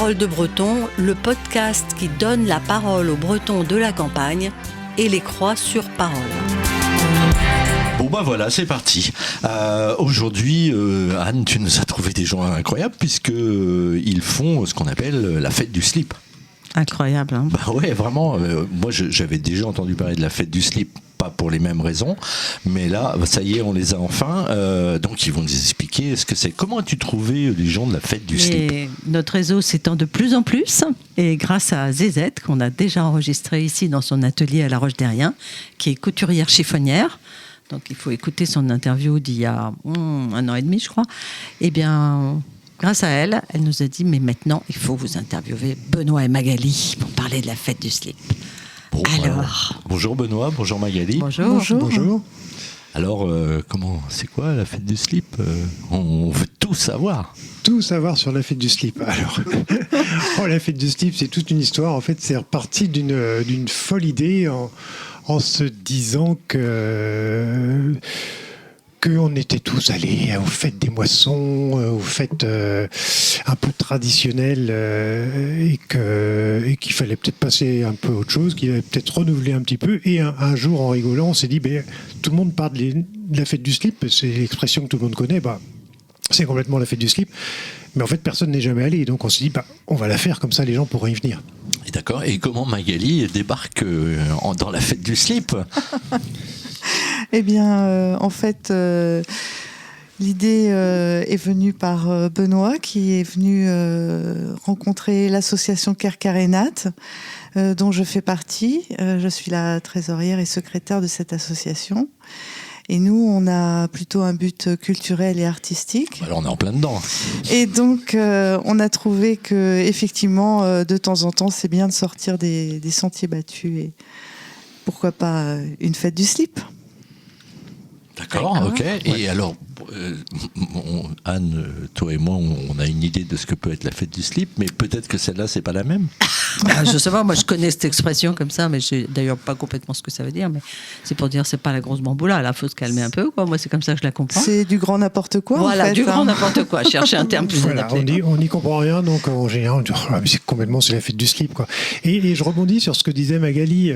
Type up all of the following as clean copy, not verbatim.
Paroles de Breton, le podcast qui donne la parole aux Bretons de la campagne et les croit sur parole. Bon bah voilà, c'est parti. Aujourd'hui, Anne, tu nous as trouvé des gens incroyables puisque ils font ce qu'on appelle la fête du slip. Incroyable, hein. Bah ouais, vraiment. Moi, j'avais déjà entendu parler de la fête du slip, pas pour les mêmes raisons, mais là, ça y est, on les a enfin. Donc, ils vont nous expliquer ce que c'est. Comment as-tu trouvé les gens de la fête du slip ? Notre réseau s'étend de plus en plus, et grâce à Zézette, qu'on a déjà enregistré ici dans son atelier à La Roche-Derrien, qui est couturière chiffonnière. Donc, il faut écouter son interview d'il y a 1 an et demi, je crois. Eh bien, grâce à elle, elle nous a dit, mais maintenant, il faut vous interviewer Benoît et Magali pour parler de la fête du slip. Bon, alors, bonjour Benoît, bonjour Magali. Bonjour. Alors, c'est quoi la fête du slip ? On veut tout savoir. Tout savoir sur la fête du slip. Alors, la fête du slip, c'est toute une histoire. En fait, c'est reparti d'une folle idée en se disant qu'on était tous allés aux fêtes des moissons, aux fêtes un peu traditionnelles, et qu'il fallait peut-être passer un peu à autre chose, qu'il allait peut-être renouveler un petit peu. Et un jour, en rigolant, on s'est dit, tout le monde parle de la fête du slip, c'est l'expression que tout le monde connaît, c'est complètement la fête du slip. Mais en fait, personne n'est jamais allé. Donc on s'est dit, on va la faire, comme ça les gens pourront y venir. Et d'accord. Et comment Magali débarque dans la fête du slip ? Eh bien, en fait, l'idée est venue par Benoît, qui est venu rencontrer l'association Kerkarenat, dont je fais partie. Je suis la trésorière et secrétaire de cette association. Et nous, on a plutôt un but culturel et artistique. Alors on est en plein dedans. Et donc, on a trouvé que, effectivement, de temps en temps, c'est bien de sortir des sentiers battus et pourquoi pas une fête du slip. D'accord, ok. Et alors, Anne, toi et moi, on a une idée de ce que peut être la fête du slip, mais peut-être que celle-là, c'est pas la même. Je sais pas, moi je connais cette expression comme ça, mais je sais d'ailleurs pas complètement ce que ça veut dire, mais c'est pour dire c'est pas la grosse bamboula, là faut se calmer un peu, quoi. Moi c'est comme ça que je la comprends. C'est du grand n'importe quoi. Voilà, en fait, du grand n'importe quoi, chercher un terme plus adapté. On n'y comprend rien, donc en général, on dit, c'est la fête du slip, quoi. Et je rebondis sur ce que disait Magali,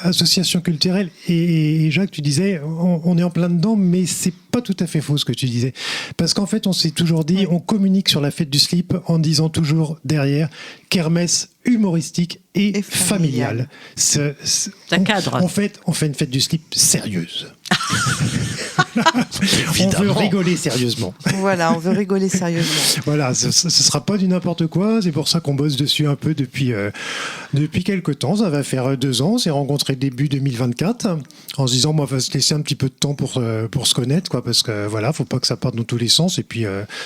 association culturelle, et Jacques, tu disais, on est en plein dedans, mais c'est pas tout à fait faux ce que tu disais. Parce qu'en fait, on s'est toujours dit, on communique sur la fête du slip en disant toujours derrière kermesse humoristique et familiale. Ça cadre. On fait une fête du slip sérieuse. On veut rigoler sérieusement. Voilà, on veut rigoler sérieusement. Voilà, ce sera pas du n'importe quoi. C'est pour ça qu'on bosse dessus un peu depuis quelques temps. Ça va faire 2 ans. On s'est rencontrés début 2024 en se disant, on va se laisser un petit peu de temps pour se connaître, quoi, parce que voilà, faut pas que ça parte dans tous les sens. Et puis,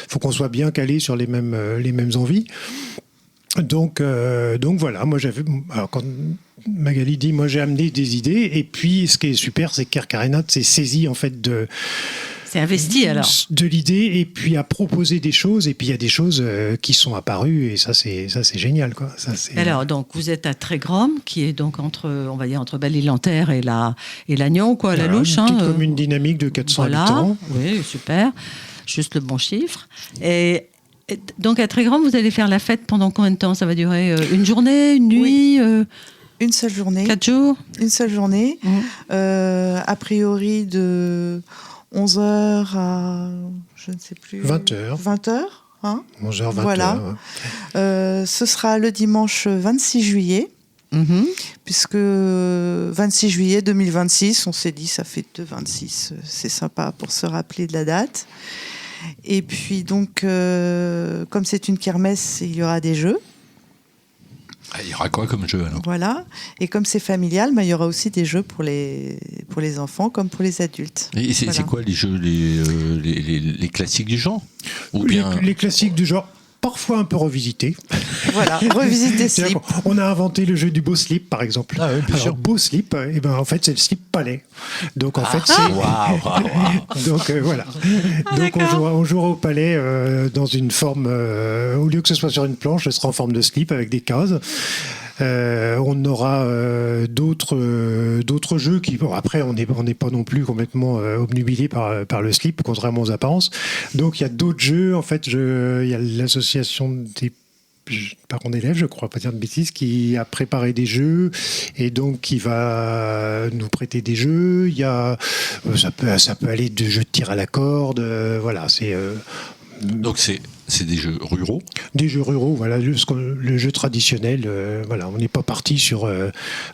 faut qu'on soit bien calé sur les mêmes envies. Donc voilà, moi alors quand Magali dit, moi j'ai amené des idées, et puis ce qui est super, c'est que Kerkarenat s'est saisi en fait c'est investi alors de l'idée, et puis a proposé des choses, et puis il y a des choses qui sont apparues, et ça c'est génial, quoi. Ça, c'est... Alors donc vous êtes à Trégrom, qui est donc entre Belle-Île-en-Terre et Lannion, quoi, la Louche. Une petite commune dynamique de 400 habitants. Oui, super, juste le bon chiffre. Et donc à Trégrom, vous allez faire la fête pendant combien de temps ? Ça va durer une journée, une nuit, une seule journée. 4 jours ? Une seule journée. A priori de 11h à, je ne sais plus... 20h. 20h, hein ? 11h, 20h. Voilà. Ouais. Ce sera le dimanche 26 juillet. Puisque 26 juillet 2026, on s'est dit, ça fait 2,26. C'est sympa pour se rappeler de la date. Et puis donc, comme c'est une kermesse, il y aura des jeux. Il y aura quoi comme jeu alors ? Voilà. Et comme c'est familial, il y aura aussi des jeux pour les enfants comme pour les adultes. Et c'est quoi les jeux, les classiques du genre ? Ou bien... les classiques du genre, parfois un peu revisités. Voilà, revisiter slip. On a inventé le jeu du beau slip, par exemple. Ah oui, bien sûr. Beau slip, en fait, c'est le slip palais. Donc, en fait, c'est... Wow. Donc, voilà. Donc, on jouera au palais dans une forme... au lieu que ce soit sur une planche, ce sera en forme de slip avec des cases. On aura d'autres jeux qui, bon, après, on n'est pas non plus complètement obnubilé par le slip, contrairement aux apparences. Donc, il y a d'autres jeux. En fait, il y a l'association des par mon élève, je crois pas dire de bêtises, qui a préparé des jeux et donc qui va nous prêter des jeux. Il y a, ça peut aller de jeux de tir à la corde, voilà, c'est. Donc c'est des jeux ruraux. Des jeux ruraux, voilà, le jeu traditionnel, voilà, on n'est pas parti sur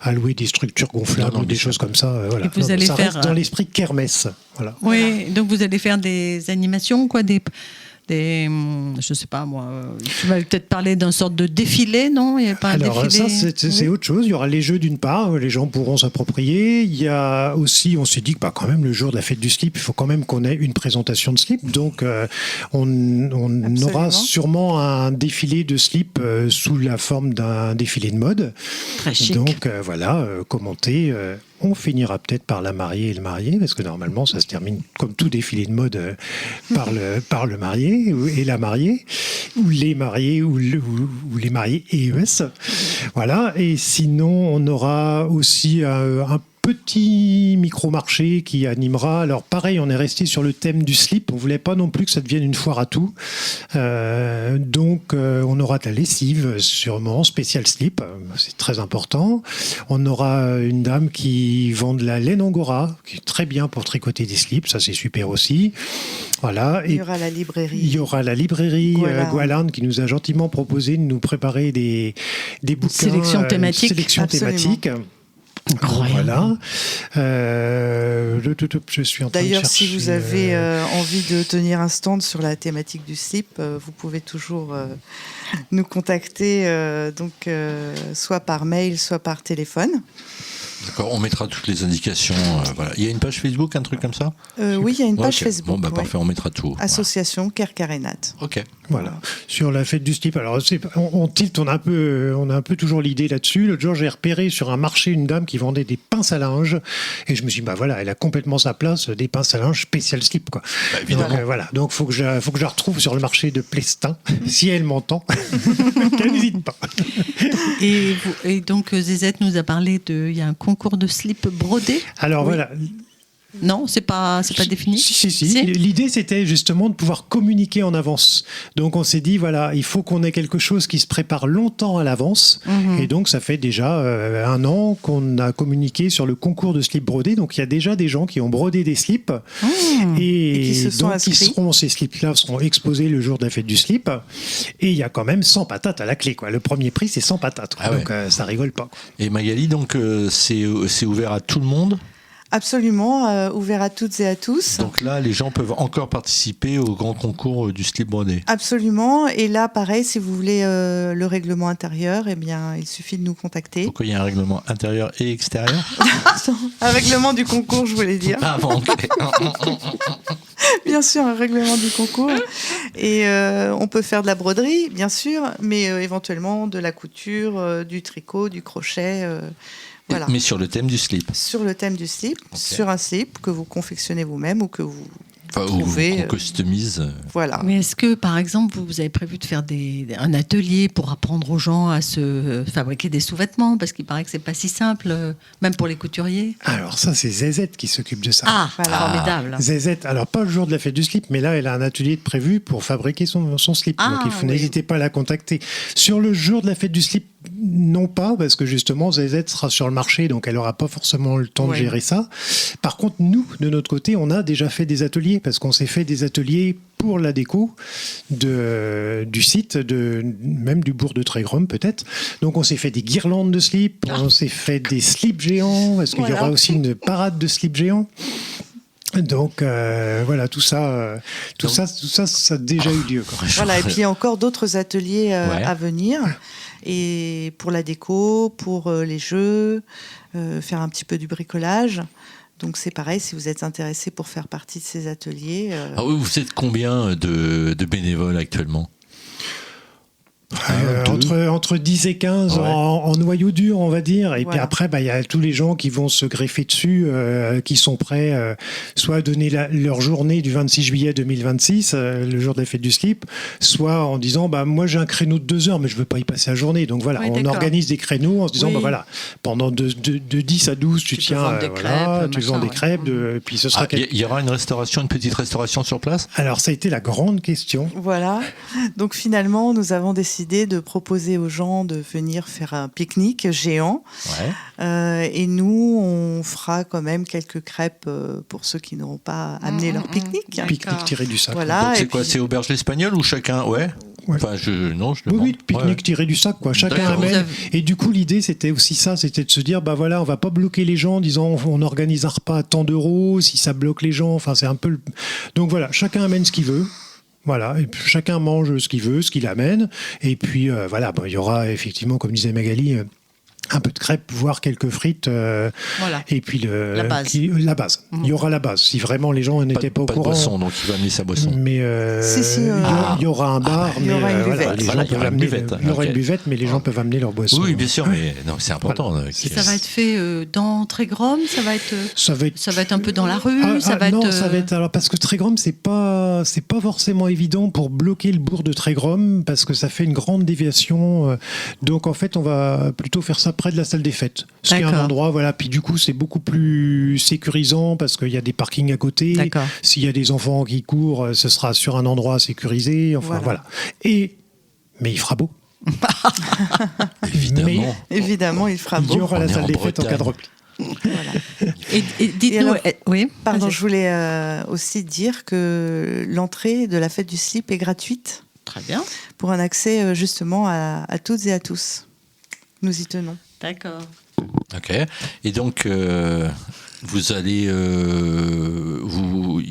allouer des structures gonflables ou des choses comme ça. Voilà. Et vous allez ça faire reste dans l'esprit kermesse. Voilà. Oui, donc vous allez faire des animations, quoi, je sais pas moi, tu vas peut-être parler d'un sorte de défilé, non? Il y a pas un Alors défilé. ça c'est autre chose, il y aura les jeux d'une part, les gens pourront s'approprier, il y a aussi, on s'est dit que quand même le jour de la fête du slip, il faut quand même qu'on ait une présentation de slip, donc on aura sûrement un défilé de slip sous la forme d'un défilé de mode. Très chic. Donc voilà, commenter. On finira peut-être par la mariée et le marié, parce que normalement, ça se termine comme tout défilé de mode par le marié et la mariée, ou les mariés ou les mariés EES. Voilà. Et sinon, on aura aussi un petit micro-marché qui animera. Alors pareil, on est resté sur le thème du slip. On voulait pas non plus que ça devienne une foire à tout. Donc on aura de la lessive, sûrement, spécial slip. C'est très important. On aura une dame qui vend de la laine angora, qui est très bien pour tricoter des slips. Ça, c'est super aussi. Voilà. Il y aura la librairie. Il y aura la librairie Goualan qui nous a gentiment proposé de nous préparer des bouquins. Sélection thématique. Sélection thématique. Incroyable. Voilà. Je suis en train de D'ailleurs, chercher. si vous avez envie de tenir un stand sur la thématique du slip, vous pouvez toujours nous contacter, soit par mail, soit par téléphone. D'accord, on mettra toutes les indications. Voilà. Il y a une page Facebook, un truc comme ça? Oui, il y a une page Ok. Facebook. Bon, parfait, on mettra tout. Association Kerkarenat. Ok. Voilà. Sur la fête du slip, alors on tilte, on a un peu toujours l'idée là-dessus. L'autre jour, j'ai repéré sur un marché une dame qui vendait des pinces à linge, et je me suis dit, voilà, elle a complètement sa place, des pinces à linge spécial slip, quoi. Évidemment. Donc, voilà. Donc faut que je la retrouve sur le marché de Plestin, si elle m'entend, qu'elle n'hésite pas. Et donc Zézette nous a parlé il y a un concours de slip brodé. Alors voilà. Non, c'est pas défini. Si. L'idée, c'était justement de pouvoir communiquer en avance. Donc, on s'est dit, voilà, il faut qu'on ait quelque chose qui se prépare longtemps à l'avance. Et donc, ça fait déjà 1 an qu'on a communiqué sur le concours de slip brodé. Donc, il y a déjà des gens qui ont brodé des slips. Et qui se sont inscrits. Ces slips-là seront exposés le jour de la fête du slip. Et il y a quand même 100 patates à la clé, quoi. Le premier prix, c'est 100 patates. Ah donc, ça rigole pas, quoi. Et Magali, donc, c'est ouvert à tout le monde? Absolument, ouvert à toutes et à tous. Donc là, les gens peuvent encore participer au grand concours du slip brodé. Absolument. Et là, pareil, si vous voulez le règlement intérieur, eh bien, il suffit de nous contacter. Pourquoi il y a un règlement intérieur et extérieur? Un règlement du concours, je voulais dire. Ah bon, ok. Bien sûr, un règlement du concours. Et on peut faire de la broderie, bien sûr, mais éventuellement de la couture, du tricot, du crochet. Voilà. Mais sur le thème du slip. Sur le thème du slip, sur un slip que vous confectionnez vous-même ou que vous trouvez. Qu'on customise. Voilà. Mais est-ce que, par exemple, vous avez prévu de faire un atelier pour apprendre aux gens à se fabriquer des sous-vêtements? Parce qu'il paraît que c'est pas si simple, même pour les couturiers. Alors ça, c'est Zézette qui s'occupe de ça. Ah, formidable. Zézette, alors pas le jour de la fête du slip, mais là, elle a un atelier de prévu pour fabriquer son slip. Donc n'hésitez pas à la contacter. Sur le jour de la fête du slip, non pas, parce que justement, Zézette sera sur le marché, donc elle n'aura pas forcément le temps de gérer ça. Par contre, nous, de notre côté, on a déjà fait des ateliers, parce qu'on s'est fait des ateliers pour la déco du site, même du bourg de Trégrom peut-être. Donc on s'est fait des guirlandes de slip, on s'est fait des slips géants, parce qu'il y aura aussi une parade de slips géants. Donc voilà, tout ça, ça a déjà eu lieu, quoi. Voilà, et puis il y a encore d'autres ateliers à venir. Et pour la déco, pour les jeux, faire un petit peu du bricolage. Donc c'est pareil, si vous êtes intéressé pour faire partie de ces ateliers. Ah oui, vous êtes combien de bénévoles actuellement? Entre 10 et 15 en noyau dur, on va dire. Et puis après, il y a tous les gens qui vont se greffer dessus, qui sont prêts soit à donner leur journée du 26 juillet 2026, le jour de la fête du slip, soit en disant moi j'ai un créneau de 2 heures, mais je veux pas y passer la journée. Donc voilà, on organise des créneaux en se disant voilà, pendant de 10 à 12, tu tiens, tu vends des crêpes, puis ce sera. Il y aura une petite restauration sur place? Alors ça a été la grande question. Voilà. Donc finalement, nous avons décidé décidé de proposer aux gens de venir faire un pique-nique géant. Ouais. Et nous, on fera quand même quelques crêpes pour ceux qui n'auront pas amené leur pique-nique. Pique-nique tiré du sac. Voilà. Donc c'est et quoi, puis- c'est auberge l'espagnol ou chacun? Ouais. Ouais. Enfin, je demande. Oui, pique-nique Ouais. tiré du sac, quoi. Chacun D'accord. amène. Et du coup, l'idée, c'était aussi ça, c'était de se dire, bah voilà, on va pas bloquer les gens en disant, on organise un repas à tant d'euros, si ça bloque les gens. Enfin, c'est un peu. Donc voilà, chacun amène ce qu'il veut. Voilà, et puis chacun mange ce qu'il veut, ce qu'il amène. Et puis voilà, il y aura effectivement, comme disait Magali, un peu de crêpes, voire quelques frites. Voilà. Et puis La base. la base. Il y aura la base. Si vraiment les gens n'étaient pas au Pas de courant. boisson, donc il va amener sa boisson. Mais Si, il y aura un bar, il y mais aura une voilà, buvette. les Voilà, gens il y peuvent aura une amener. buvette. Il y aura Ok. une buvette, mais les gens peuvent amener leur boisson. Oui, bien sûr, mais non, c'est important. Ça va être fait dans Trégrom, ça va être un peu dans la rue, ça va être. Alors parce que Trégrom, c'est pas forcément évident pour bloquer le bourg de Trégrom parce que ça fait une grande déviation. Donc en fait, on va plutôt faire ça près de la salle des fêtes. Ce qui est un D'accord. endroit, voilà. Puis du coup, c'est beaucoup plus sécurisant parce qu'il y a des parkings à côté. D'accord. S'il y a des enfants qui courent, ce sera sur un endroit sécurisé. Enfin voilà. Mais il fera beau. Évidemment. Évidemment, il fera Il y beau. aura On la est salle en des fêtes en cas de Bretagne. repli. Voilà. Et dites-nous, alors- oui. Pardon, vas-y. je voulais aussi dire que l'entrée de la fête du slip est gratuite Très bien. pour un accès justement à toutes et à tous. Nous y tenons. D'accord. Ok. Et donc, vous allez, il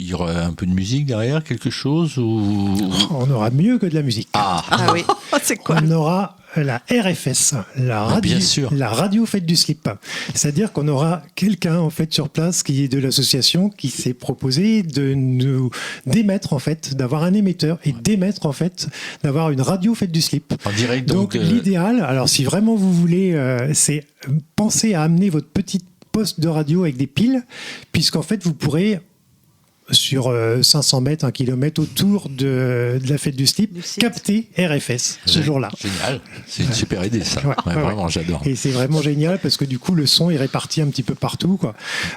y aura un peu de musique derrière, quelque chose ou On aura mieux que de la musique. Ah, Ah oui. C'est quoi? On aura la RFS, la radio, bien sûr. la radio fête du slip. C'est-à-dire qu'on aura quelqu'un en fait sur place qui est de l'association qui s'est proposé de nous d'émettre en fait, d'avoir un émetteur et d'émettre en fait, d'avoir une radio fête du slip. en direct Donc donc. l'idéal, alors si vraiment vous voulez, c'est penser à amener votre petite poste de radio avec des piles, puisqu'en fait vous pourrez sur 500 mètres, 1 kilomètre autour de la fête du slip, Du site. capter RFS ce jour-là. Génial. C'est une super idée ça. Ouais, Ouais, ouais, vraiment, j'adore. Et c'est vraiment génial parce que du coup, le son est réparti un petit peu partout, quoi.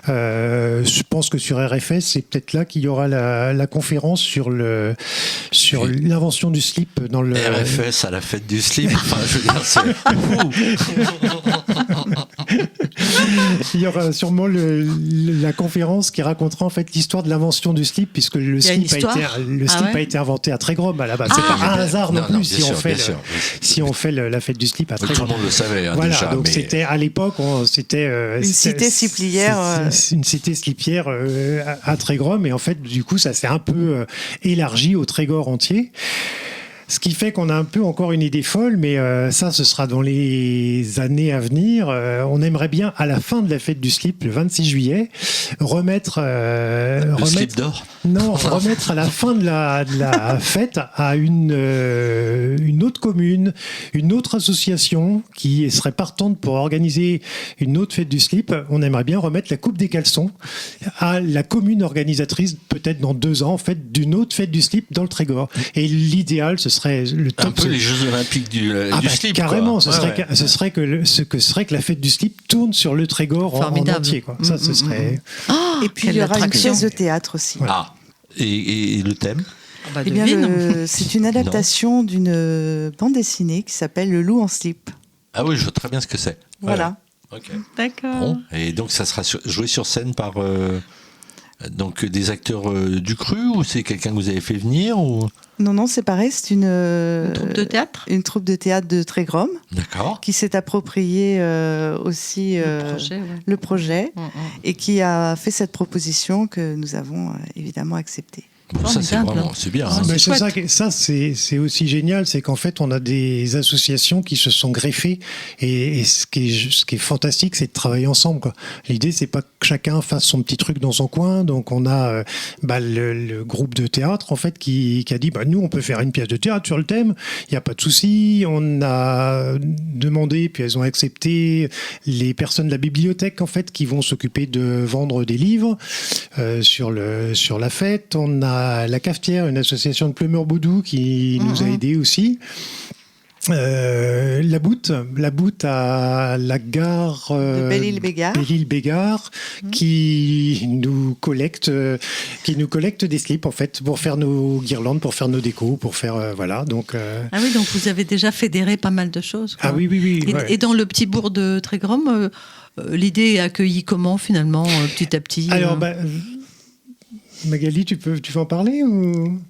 Je pense que sur RFS, c'est peut-être là qu'il y aura la conférence sur l'invention du slip dans le. RFS à la fête du slip. Enfin, je veux dire, c'est. Il y aura sûrement la conférence qui racontera en fait l'histoire de l'invention du slip, puisque le y a une slip, histoire a été inventé à Trégrom à la base. C'est pas un hasard non plus si on fait la fête du slip à Tout le Trégrom. monde le savait hein, Voilà, déjà. donc mais- c'était à l'époque, c'était Une cité slipière. c'est une cité slipière à Trégrom, et en fait, du coup, ça s'est un peu élargi au Trégor entier. Ce qui fait qu'on a un peu encore une idée folle, mais ça, ce sera dans les années à venir. On aimerait bien, à la fin de la fête du slip, le 26 juillet, remettre Le slip d'or. non, remettre à la fin de la fête à une autre commune, une autre association qui serait partante pour organiser une autre fête du slip. On aimerait bien remettre la Coupe des caleçons à la commune organisatrice, peut-être dans 2 ans, en fait, d'une autre fête du slip dans le Trégor. Et l'idéal, ce serait le top. Un peu les Jeux Olympiques du slip. Carrément, quoi. ce serait que la fête du slip tourne sur le Trégor en Formidable. entier, quoi. Ça, ce serait. Et puis il y quelle aura une attraction. pièce de théâtre aussi. Ah. Et le thème Bah, Eh bien, devine. c'est une adaptation d'une bande dessinée qui s'appelle Le loup en slip. Ah oui, je vois très bien ce que c'est. Voilà. Ouais. Ok. D'accord. Bon. Et donc ça sera joué sur scène par donc des acteurs du cru ou c'est quelqu'un que vous avez fait venir ou... Non, c'est pareil, c'est Une troupe de théâtre. une troupe de théâtre de Trégrom D'accord. qui s'est approprié aussi le projet et qui a fait cette proposition que nous avons évidemment acceptée. Bon, ça c'est Formidable. vraiment c'est bien. Ah, hein. Mais c'est c'est chouette. ça, c'est aussi génial, c'est qu'en fait on a des associations qui se sont greffées et ce qui est fantastique, c'est de travailler ensemble, quoi. L'idée c'est pas que chacun fasse son petit truc dans son coin, donc on a le groupe de théâtre en fait qui a dit nous on peut faire une pièce de théâtre sur le thème, il y a pas de souci. On a demandé puis elles ont accepté les personnes de la bibliothèque en fait qui vont s'occuper de vendre des livres sur la fête. On a la Cafetière, une association de Plumeur Boudou qui nous a aidés aussi. La Boute à la gare De Belle-Île-Bégard. Belle-Île-Bégard, qui nous collecte des slips en fait pour faire nos guirlandes, pour faire nos décos, pour faire voilà. Donc Ah oui, donc vous avez déjà fédéré pas mal de choses, quoi. ah oui. Et, Ouais. et dans le petit bourg de Trégrom, l'idée est accueillie comment finalement, petit à petit Alors Magali, tu peux en parler ou...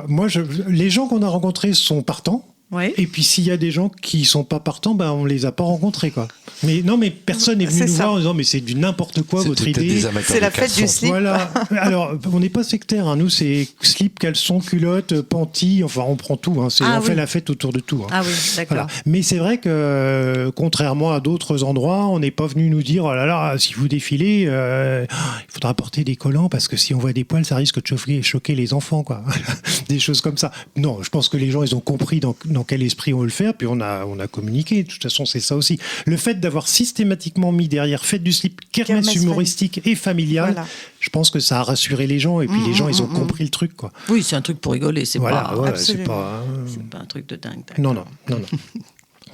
Moi, les gens qu'on a rencontrés sont partants. Ouais. Et puis s'il y a des gens qui sont pas partants, on les a pas rencontrés quoi. Mais personne n'est venu C'est nous ça. voir en disant mais c'est du n'importe quoi votre C'était idée. des amateurs C'est de la fête du caleçons. slip. Voilà. Alors on n'est pas sectaire, hein. Nous c'est slip, caleçon, culotte, panty, enfin on prend tout. Hein. Ah on fait oui. la fête autour de tout. Hein. Ah oui, d'accord. Voilà. Mais c'est vrai que, contrairement à d'autres endroits, on n'est pas venu nous dire oh là là, si vous défilez, il faudra porter des collants parce que si on voit des poils, ça risque de choquer les enfants, quoi. Des choses comme ça. Non, je pense que les gens, ils ont compris dans quel esprit on veut le faire, puis on a communiqué. De toute façon, c'est ça aussi. Le fait d'avoir systématiquement mis derrière fête du slip, kermesse Kermesse humoristique et familiale, Voilà. je pense que ça a rassuré les gens, et puis les gens, ils ont compris le truc, quoi. Oui, c'est un truc pour rigoler, c'est Voilà, pas, ouais, c'est absolument. pas. c'est pas un truc de dingue. Non.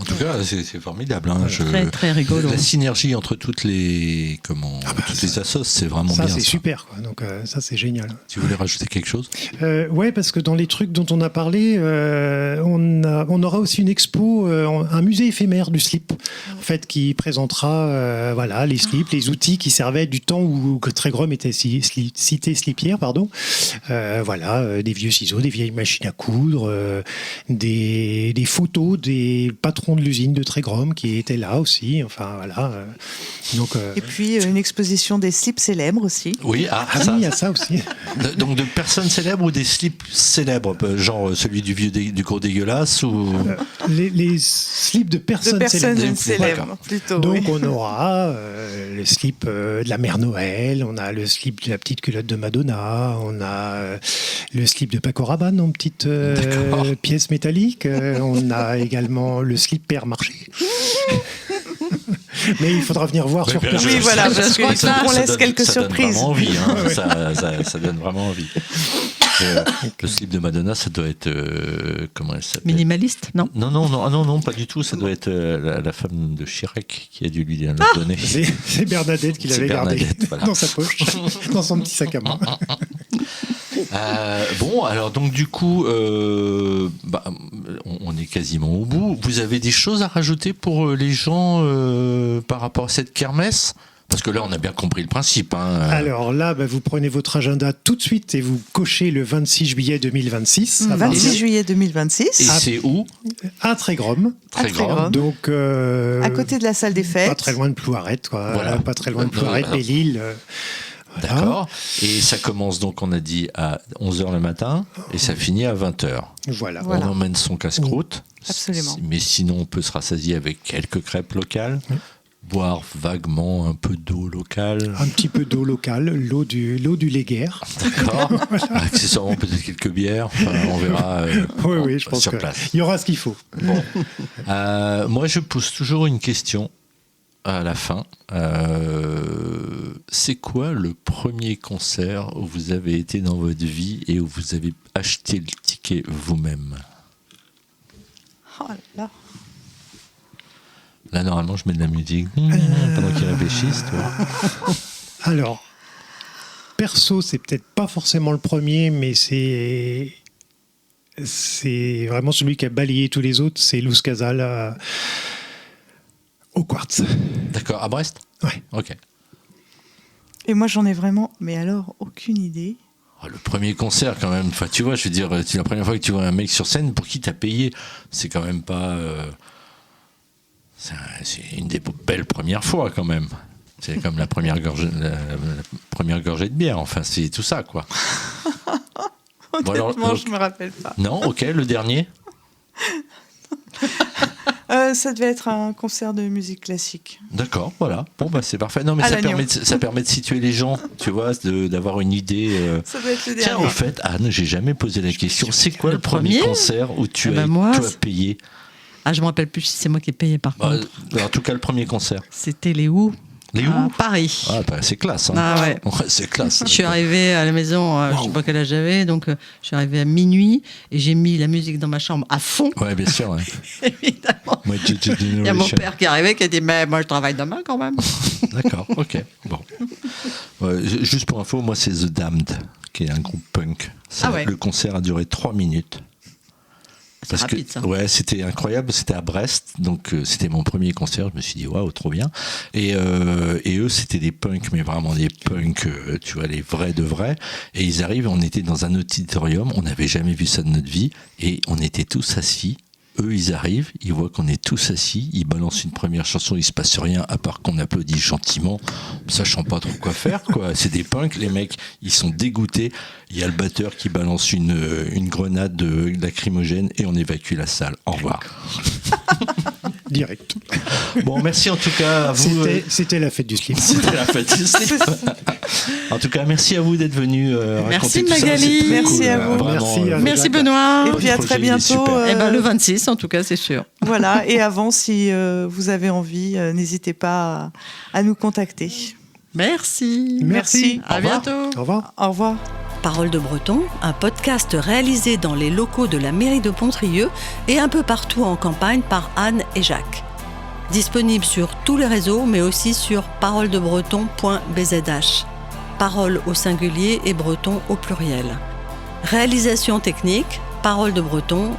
En tout cas, c'est formidable. Hein. Très, très rigolo. La synergie entre toutes les toutes les assos, c'est vraiment Ça, bien. c'est super, quoi. Donc, ça, c'est génial. Tu voulais rajouter quelque chose? Ouais, parce que dans les trucs dont on a parlé, on aura aussi une expo, un musée éphémère du slip, en fait, qui présentera voilà, les slips, les outils qui servaient du temps où Trégrom était cité slipière, pardon. Voilà, des vieux ciseaux, des vieilles machines à coudre, des photos des patrons de l'usine de Trégrom qui étaient là aussi. Enfin, voilà. Donc, Et puis une exposition des slips célèbres aussi. Oui, ah oui, il y a ça aussi. Donc de personnes célèbres ou des slips célèbres, genre celui du vieux du gros dégueulasse ou Les slips de personnes célèbres. Célèbres, plutôt. Donc oui. on aura le slip de la mère Noël, on a le slip de la petite culotte de Madonna, on a le slip de Paco Rabanne en petite pièce métallique, on a également le slip Père Marché. Mais il faudra venir voir sur place. Oui, voilà, parce crois qu'il que faut qu'on laisse donne- quelques ça donne surprises. vraiment envie, hein. ça donne vraiment envie. Le slip de Madonna, ça doit être comment elle s'appelle? Minimaliste, non? Non, pas du tout. Ça doit être la femme de Chirac qui a dû lui la donner. C'est Bernadette qui C'est l'avait gardé Bernadette, voilà. dans sa poche, dans son petit sac à main. Bon, alors donc du coup, on est quasiment au bout. Vous avez des choses à rajouter pour les gens par rapport à cette kermesse? Parce que là, on a bien compris le principe. Hein. Alors là, vous prenez votre agenda tout de suite et vous cochez le 26 juillet 2026. 26 juillet 2026. Et c'est où? À Trégrom. Trégrom. Donc, À côté de la salle des fêtes. pas très loin de Plouarette, quoi. Voilà. Pas très loin de Plouarette, Voilà. Belle-Île. Voilà. D'accord. Et ça commence donc, on a dit, à 11h le matin et ça finit à 20h. Voilà. Voilà. On emmène son casse-croûte. Absolument. Mais sinon, on peut se rassasier avec quelques crêpes locales, boire vaguement un peu d'eau locale. Un petit peu d'eau locale, l'eau du Léguerre. D'accord. Accessoirement, peut-être quelques bières. Enfin, on verra Oui, je pense sur qu'il place. y aura ce qu'il faut. Bon. Moi, je pose toujours une question à la fin. C'est quoi le premier concert où vous avez été dans votre vie et où vous avez acheté le ticket vous-même? Oh là. Là, normalement, je mets de la musique pendant qu'ils réfléchissent. Tu vois. Alors, perso, c'est peut-être pas forcément le premier, mais c'est vraiment celui qui a balayé tous les autres, c'est Luz Casal au Quartz. D'accord, à Brest? Ouais. Ok. Et moi, j'en ai vraiment, mais alors, aucune idée. Oh, le premier concert, quand même. Enfin, tu vois, je veux dire, c'est la première fois que tu vois un mec sur scène, pour qui t'as payé? C'est quand même pas. C'est une des belles premières fois, quand même. C'est comme la première gorgée de bière. Enfin, c'est tout ça, quoi. Bon, Honnêtement, alors, je me rappelle pas. non, ok, le dernier. Ça devait être un concert de musique classique. D'accord, voilà. Bon, bah, c'est parfait. Non, mais À ça l'Agneau. permet de situer les gens, tu vois, d'avoir une idée. Ça doit être le Tiens, dernier. au fait, Anne, j'ai jamais posé la question. C'est quoi le premier concert où tu Ah as, bah moi, tu as payé? Ah, je me rappelle plus si c'est moi qui ai payé par Bah, contre. en tout cas, le premier concert. C'était les Who. Les à où Paris. Ah, bah, c'est classe. Hein. Ah ouais. Ouais, c'est classe. Je suis arrivée à la maison, je sais pas quel âge j'avais, donc je suis arrivée à minuit et j'ai mis la musique dans ma chambre à fond. Ouais, bien sûr. Ouais. Évidemment. Ouais, Il y a mon père qui est arrivé qui a dit mais moi je travaille demain quand même. D'accord, ok. Bon. Juste pour info, moi c'est The Damned, qui est un groupe punk. Ouais. Le concert a duré 3 minutes. C'est rapide, ça. Ouais, c'était incroyable. C'était à Brest, donc c'était mon premier concert. Je me suis dit waouh, trop bien. Et eux, c'était des punks, mais vraiment des punks, tu vois, les vrais de vrais. Et ils arrivent, on était dans un auditorium, on n'avait jamais vu ça de notre vie, et on était tous assis. Eux, ils arrivent, ils voient qu'on est tous assis, ils balancent une première chanson, il se passe rien, à part qu'on applaudit gentiment, sachant pas trop quoi faire, quoi. C'est des punks, les mecs, ils sont dégoûtés. Il y a le batteur qui balance une grenade lacrymogène et on évacue la salle. Au revoir. Direct. Bon, merci en tout cas à vous. C'était la fête du slip. C'était la fête du slip. En tout cas, merci à vous d'être venus raconter tout Magali. ça. C'est très Merci cool, à vous. vraiment, Merci Benoît. Et puis à très projet, il est bientôt. super. Le 26 en tout cas, c'est sûr. Voilà, et avant, si vous avez envie, n'hésitez pas à nous contacter. Merci. Merci. À bientôt. Au revoir. Au revoir. Parole de Breton, un podcast réalisé dans les locaux de la mairie de Pontrieux et un peu partout en campagne par Anne et Jacques. Disponible sur tous les réseaux, mais aussi sur paroledebreton.bzh. Parole au singulier et breton au pluriel. Réalisation technique, Parole de Breton